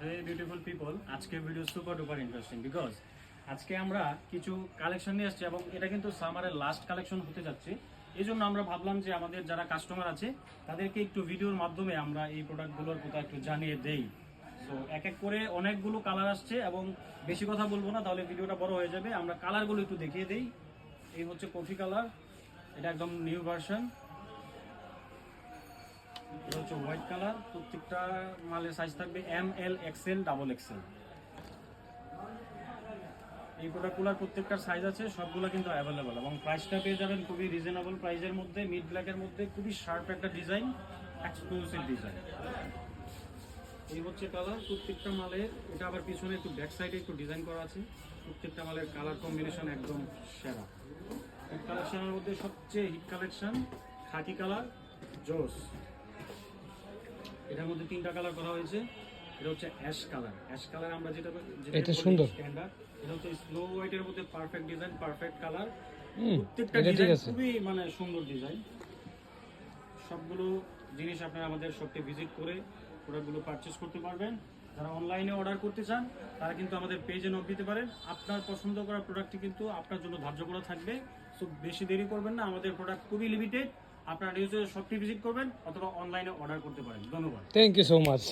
Hey beautiful people, আজকের video super duper interesting because আজকে আমরা কিছু কালেকশন নিয়ে আসছি এবং এটা কিন্তু সামারের লাস্ট কালেকশন হতে যাচ্ছে। এই জন্য আমরা ভাবলাম যে আমাদের যারা কাস্টমার আছে তাদেরকে একটু ভিডিওর মাধ্যমে আমরা এই প্রোডাক্টগুলোর কথা একটু জানিয়ে দেই। সো এক এক করে অনেকগুলো কালার আসছে এবং বেশি কথা বলবো না, তাহলে ভিডিওটা বড় হয়ে যাবে। আমরা কালারগুলো একটু দেখিয়ে দেই। এই হচ্ছে কফি কালার, এটা একদম নিউ ভার্সন। এটা হচ্ছে হোয়াইট কালার, প্রত্যেকটা মালের সাইজ থাকবে ML XL XXL। এই প্রোডাক্টগুলোর প্রত্যেকটার সাইজ আছে, সবগুলো কিন্তু অ্যাভেলেবল এবং প্রাইসটা পেয়ে যাবেন খুবই রিজনেবল প্রাইসের মধ্যে, মিড ব্ল্যাকের মধ্যে, খুবই শার্প একটা ডিজাইন, এক্সক্লুসিভ ডিজাইন। এই হচ্ছে কালার প্রত্যেকটা মালের। এটা আবার পিছনে একটু ব্যাক সাইডে একটু ডিজাইন করা আছে। প্রত্যেকটা মালের কালার কম্বিনেশন একদম সেরা। হিট কালেকশনের মধ্যে সবচেয়ে হিট কালেকশন খাকি কালার জোস। এটার মধ্যে তিনটা কালার করা হয়েছে। এটা হচ্ছে অ্যাশ কালার। অ্যাশ কালার আমরা যেটা এটা সুন্দর স্ট্যান্ডার্ড। এটা হচ্ছে স্লো হোয়াইটের মধ্যে পারফেক্ট ডিজাইন, পারফেক্ট কালার। প্রত্যেকটা এটা ঠিক ডিজাইন আছে। খুবই সুন্দর ডিজাইন। সবগুলো জিনিস আপনারা আমাদের শপে ভিজিট করে প্রোডাক্টগুলো পারচেজ করতে পারবেন। যারা অনলাইনে অর্ডার করতে চান তারা কিন্তু আমাদের পেজে নক দিতে পারেন। আপনার পছন্দ করা প্রোডাক্টটি কিন্তু আপনার জন্য ধার্য করা থাকবে। সো বেশি দেরি করবেন না, আমাদের প্রোডাক্ট খুবই লিমিটেড। আপনারা নিউজের শপটি ভিজিট করবেন অথবা অনলাইনে অর্ডার করতে পারেন। ধন্যবাদ। Thank you so much.